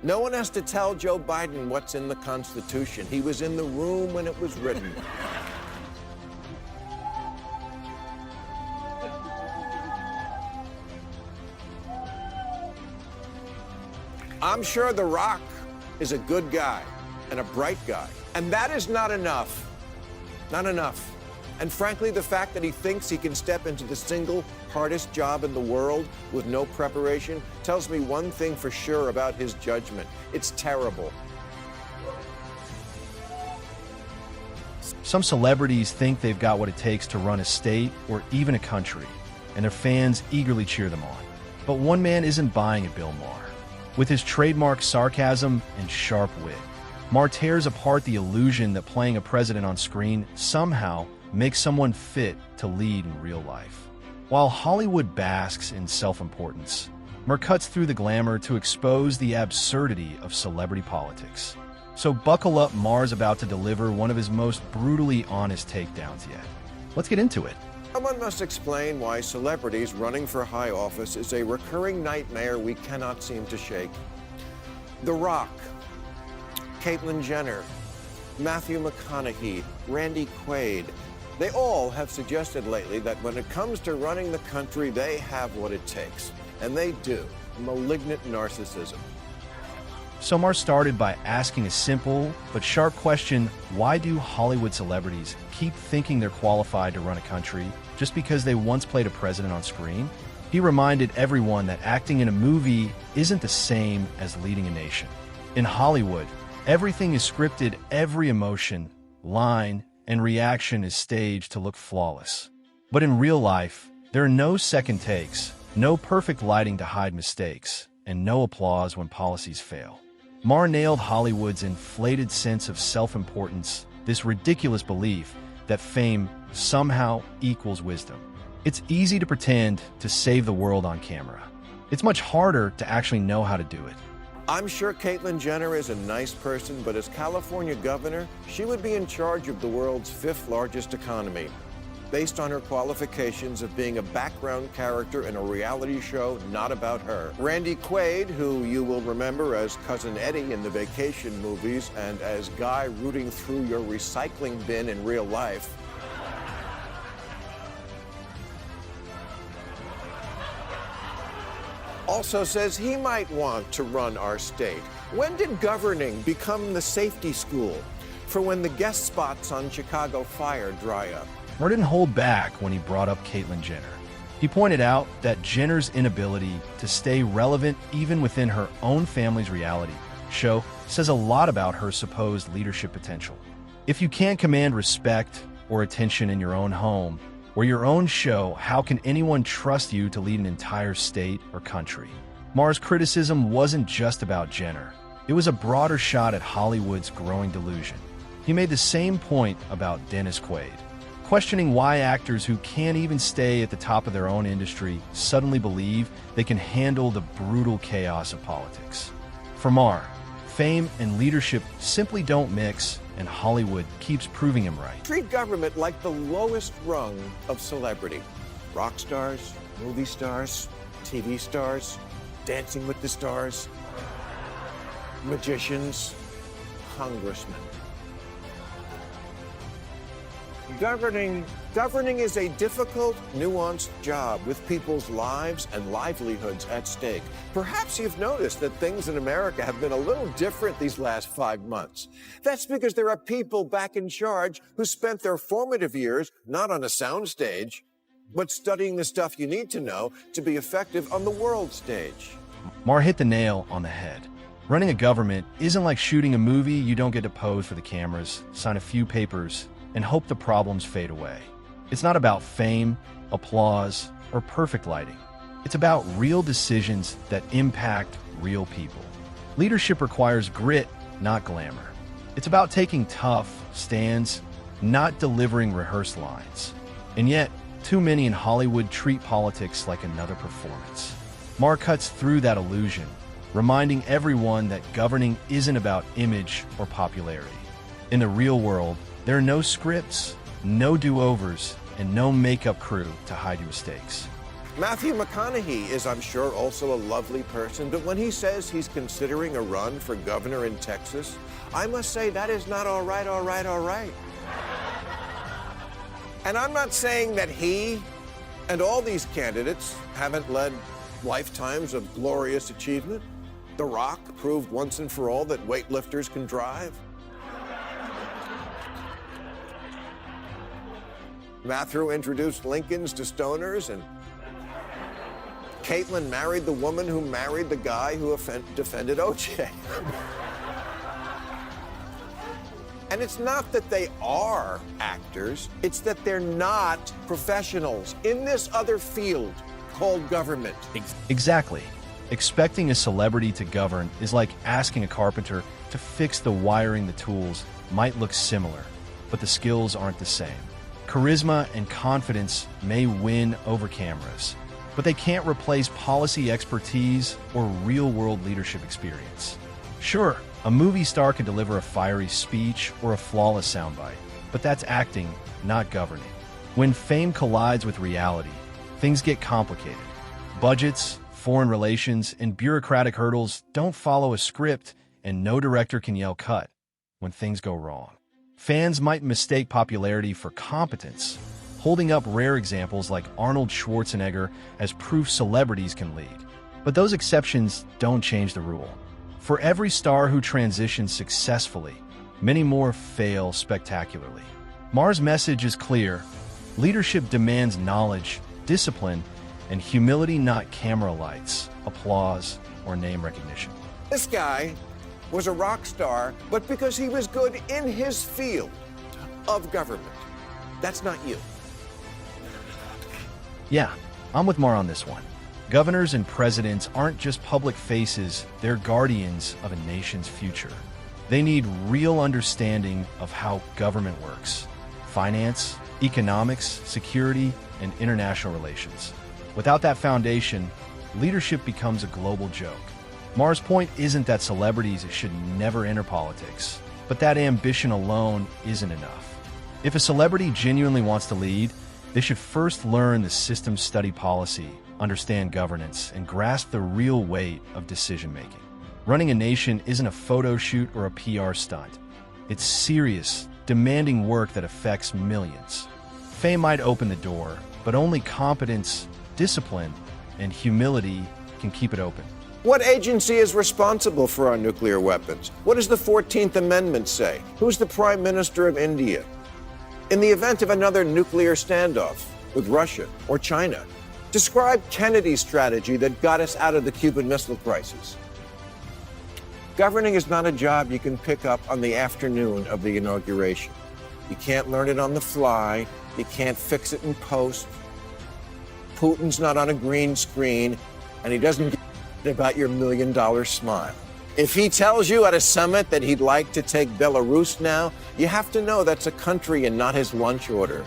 No one has to tell Joe Biden what's in the Constitution. He was in the room when it was written. I'm sure The Rock is a good guy and a bright guy. And that is not enough. Not enough. And frankly, the fact that he thinks he can step into the single hardest job in the world with no preparation tells me one thing for sure about his judgment. It's terrible. Some celebrities think they've got what it takes to run a state or even a country, and their fans eagerly cheer them on. But one man isn't buying it, Bill Maher. With his trademark sarcasm and sharp wit, Maher tears apart the illusion that playing a president on screen somehow makes someone fit to lead in real life. While Hollywood basks in self-importance, Maher cuts through the glamour to expose the absurdity of celebrity politics. So buckle up, Maher's about to deliver one of his most brutally honest takedowns yet. Let's get into it. Someone must explain why celebrities running for high office is a recurring nightmare we cannot seem to shake. The Rock, Caitlyn Jenner, Matthew McConaughey, Randy Quaid, they all have suggested lately that when it comes to running the country, they have what it takes. And they do. Malignant narcissism. So Maher started by asking a simple but sharp question: why do Hollywood celebrities keep thinking they're qualified to run a country just because they once played a president on screen? He reminded everyone that acting in a movie isn't the same as leading a nation. In Hollywood, everything is scripted, every emotion, line, and reaction is staged to look flawless. But in real life, there are no second takes, no perfect lighting to hide mistakes, and no applause when policies fail. Maher nailed Hollywood's inflated sense of self-importance, this ridiculous belief that fame somehow equals wisdom. It's easy to pretend to save the world on camera. It's much harder to actually know how to do it. I'm sure Caitlyn Jenner is a nice person, but as California governor, she would be in charge of the world's 5th largest economy, based on her qualifications of being a background character in a reality show not about her. Randy Quaid, who you will remember as Cousin Eddie in the Vacation movies and as Guy rooting through your recycling bin in real life, also says he might want to run our state. When did governing become the safety school for when the guest spots on Chicago Fire dry up? Maher didn't hold back when he brought up Caitlyn Jenner. He pointed out that Jenner's inability to stay relevant even within her own family's reality show says a lot about her supposed leadership potential. If you can't command respect or attention in your own home or your own show, how can anyone trust you to lead an entire state or country? Maher's criticism wasn't just about Jenner. It was a broader shot at Hollywood's growing delusion. He made the same point about Dennis Quaid, questioning why actors who can't even stay at the top of their own industry suddenly believe they can handle the brutal chaos of politics. For Maher, fame and leadership simply don't mix, and Hollywood keeps proving him right. Treat government like the lowest rung of celebrity. Rock stars, movie stars, TV stars, Dancing with the Stars, magicians, congressmen. Governing is a difficult, nuanced job with people's lives and livelihoods at stake. Perhaps you've noticed that things in America have been a little different these last 5 months. That's because there are people back in charge who spent their formative years not on a soundstage, but studying the stuff you need to know to be effective on the world stage. Maher hit the nail on the head. Running a government isn't like shooting a movie. You don't get to pose for the cameras, sign a few papers, and hope the problems fade away. It's not about fame, applause, or perfect lighting. It's about real decisions that impact real people. Leadership requires grit, not glamour. It's about taking tough stands, not delivering rehearsed lines. And yet, too many in Hollywood treat politics like another performance. Maher cuts through that illusion, reminding everyone that governing isn't about image or popularity. In the real world, there are no scripts, no do-overs, and no makeup crew to hide your mistakes. Matthew McConaughey is, I'm sure, also a lovely person, but when he says he's considering a run for governor in Texas, I must say that is not all right, all right, all right. And I'm not saying that he and all these candidates haven't led lifetimes of glorious achievement. The Rock proved once and for all that weightlifters can drive. Matthew introduced Lincolns to stoners, and Caitlyn married the woman who married the guy who defended O.J. And it's not that they are actors, it's that they're not professionals in this other field called government. Exactly. Expecting a celebrity to govern is like asking a carpenter to fix the wiring. The tools might look similar, but the skills aren't the same. Charisma and confidence may win over cameras, but they can't replace policy expertise or real-world leadership experience. Sure, a movie star can deliver a fiery speech or a flawless soundbite, but that's acting, not governing. When fame collides with reality, things get complicated. Budgets, foreign relations, and bureaucratic hurdles don't follow a script, and no director can yell cut when things go wrong. Fans might mistake popularity for competence, holding up rare examples like Arnold Schwarzenegger as proof celebrities can lead. But those exceptions don't change the rule. For every star who transitions successfully, many more fail spectacularly. Maher's message is clear. Leadership demands knowledge, discipline, and humility, not camera lights, applause, or name recognition. This guy was a rock star, but because he was good in his field of government. That's not you. Yeah, I'm with Maher on this one. Governors and presidents aren't just public faces, they're guardians of a nation's future. They need real understanding of how government works: finance, economics, security, and international relations. Without that foundation, leadership becomes a global joke. Maher's point isn't that celebrities should never enter politics, but that ambition alone isn't enough. If a celebrity genuinely wants to lead, they should first learn the system, study policy, understand governance, and grasp the real weight of decision-making. Running a nation isn't a photo shoot or a PR stunt. It's serious, demanding work that affects millions. Fame might open the door, but only competence, discipline, and humility can keep it open. What agency is responsible for our nuclear weapons? What does the 14th Amendment say? Who's the Prime Minister of India? In the event of another nuclear standoff with Russia or China, describe Kennedy's strategy that got us out of the Cuban Missile Crisis. Governing is not a job you can pick up on the afternoon of the inauguration. You can't learn it on the fly. You can't fix it in post. Putin's not on a green screen, and he doesn't give about your $1 million smile. If he tells you at a summit that he'd like to take Belarus now, you have to know that's a country and not his lunch order.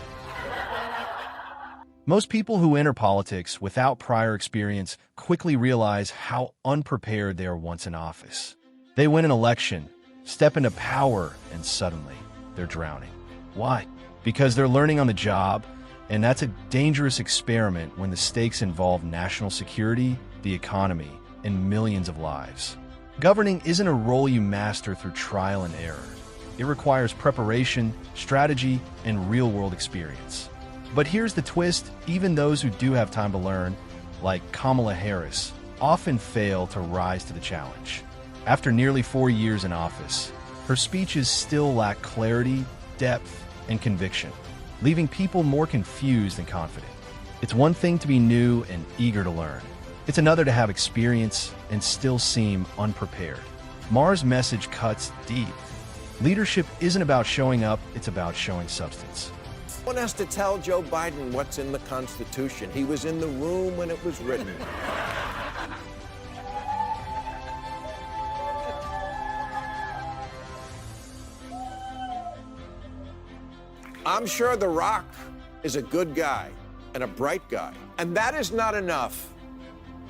Most people who enter politics without prior experience quickly realize how unprepared they are once in office. They win an election, step into power, and suddenly they're drowning. Why? Because they're learning on the job, and that's a dangerous experiment when the stakes involve national security, the economy, and millions of lives. Governing isn't a role you master through trial and error. It requires preparation, strategy, and real-world experience. But here's the twist: even those who do have time to learn, like Kamala Harris, often fail to rise to the challenge. After nearly 4 years in office, her speeches still lack clarity, depth, and conviction, leaving people more confused than confident. It's one thing to be new and eager to learn. It's another to have experience and still seem unprepared. Maher's message cuts deep. Leadership isn't about showing up, it's about showing substance. No one has to tell Joe Biden what's in the Constitution. He was in the room when it was written. I'm sure The Rock is a good guy and a bright guy, and that is not enough.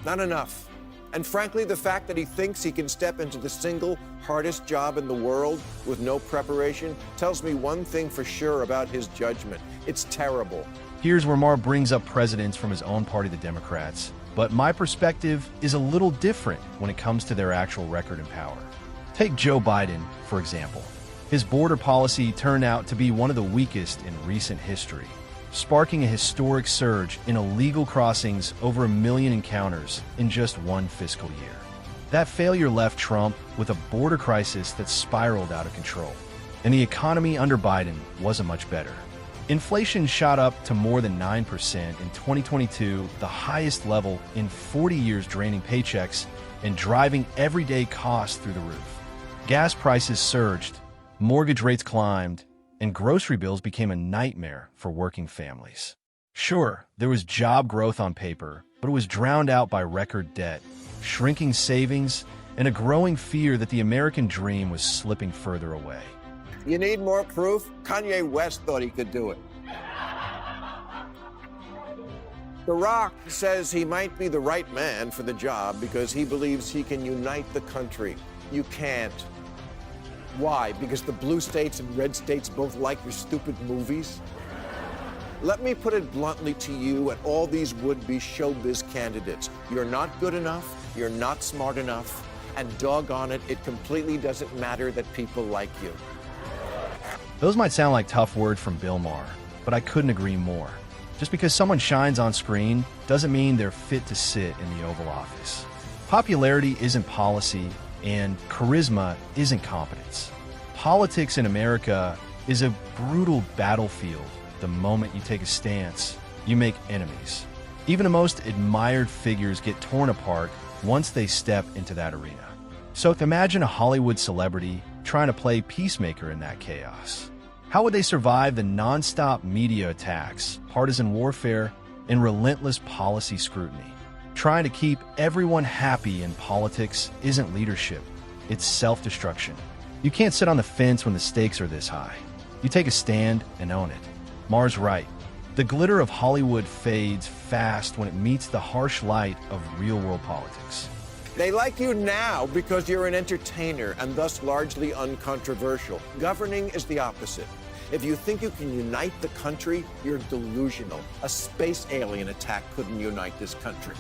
Not enough. And frankly, the fact that he thinks he can step into the single hardest job in the world with no preparation tells me one thing for sure about his judgment. It's terrible. Here's where Maher brings up presidents from his own party, the Democrats, but my perspective is a little different when it comes to their actual record and power. Take Joe Biden, for example. His border policy turned out to be one of the weakest in recent history, sparking a historic surge in illegal crossings, over 1 million encounters in just one fiscal year. That failure left Trump with a border crisis that spiraled out of control. And the economy under Biden wasn't much better. Inflation shot up to more than 9% in 2022, the highest level in 40 years, draining paychecks and driving everyday costs through the roof. Gas prices surged, mortgage rates climbed, and grocery bills became a nightmare for working families. Sure, there was job growth on paper, but it was drowned out by record debt, shrinking savings, and a growing fear that the American dream was slipping further away. You need more proof? Kanye West thought he could do it. The Rock says he might be the right man for the job because he believes he can unite the country. You can't. Why? Because the blue states and red states both like your stupid movies? Let me put it bluntly to you and all these would-be showbiz candidates. You're not good enough, you're not smart enough, and doggone it, it completely doesn't matter that people like you. Those might sound like tough words from Bill Maher, but I couldn't agree more. Just because someone shines on screen doesn't mean they're fit to sit in the Oval Office. Popularity isn't policy, and charisma isn't competence. Politics in America is a brutal battlefield. The moment you take a stance, you make enemies. Even the most admired figures get torn apart once they step into that arena. So imagine a Hollywood celebrity trying to play peacemaker in that chaos. How would they survive the nonstop media attacks, partisan warfare, and relentless policy scrutiny? Trying to keep everyone happy in politics isn't leadership, it's self-destruction. You can't sit on the fence when the stakes are this high. You take a stand and own it. Maher's right. The glitter of Hollywood fades fast when it meets the harsh light of real-world politics. They like you now because you're an entertainer and thus largely uncontroversial. Governing is the opposite. If you think you can unite the country, you're delusional. A space alien attack couldn't unite this country.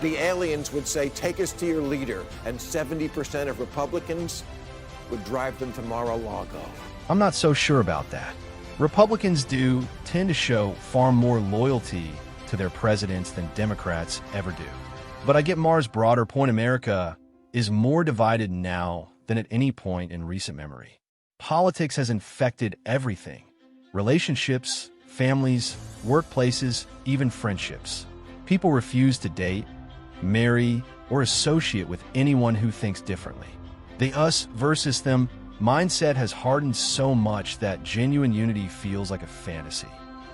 The aliens would say, take us to your leader, and 70% of Republicans would drive them to Mar-a-Lago. I'm not so sure about that. Republicans do tend to show far more loyalty to their presidents than Democrats ever do. But I get Maher's broader point. America is more divided now than at any point in recent memory. Politics has infected everything: relationships, families, workplaces, even friendships. People refuse to date, marry, or associate with anyone who thinks differently. The us versus them mindset has hardened so much that genuine unity feels like a fantasy.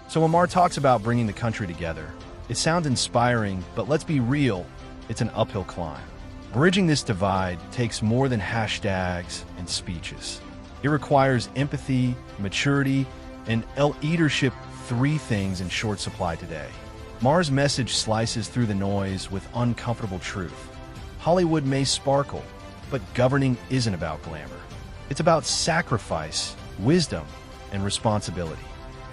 So when Maher talks about bringing the country together, it sounds inspiring, but let's be real, it's an uphill climb. Bridging this divide takes more than hashtags and speeches. It requires empathy, maturity, and leadership, 3 things in short supply today. Maher's message slices through the noise with uncomfortable truth. Hollywood may sparkle, but governing isn't about glamour. It's about sacrifice, wisdom, and responsibility.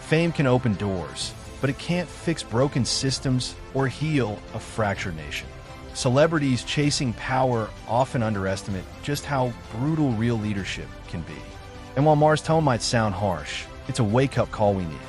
Fame can open doors, but it can't fix broken systems or heal a fractured nation. Celebrities chasing power often underestimate just how brutal real leadership can be. And while Maher's tone might sound harsh, it's a wake-up call we need.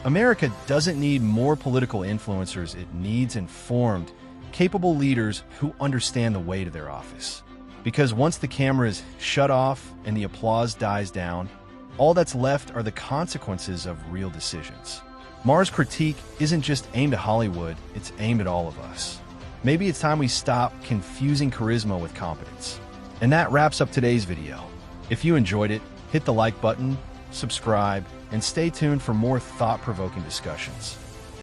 America doesn't need more political influencers, it needs informed, capable leaders who understand the weight of their office. Because once the camera is shut off and the applause dies down, all that's left are the consequences of real decisions. Maher's critique isn't just aimed at Hollywood, it's aimed at all of us. Maybe it's time we stop confusing charisma with competence. And that wraps up today's video. If you enjoyed it, hit the like button, subscribe, and stay tuned for more thought-provoking discussions.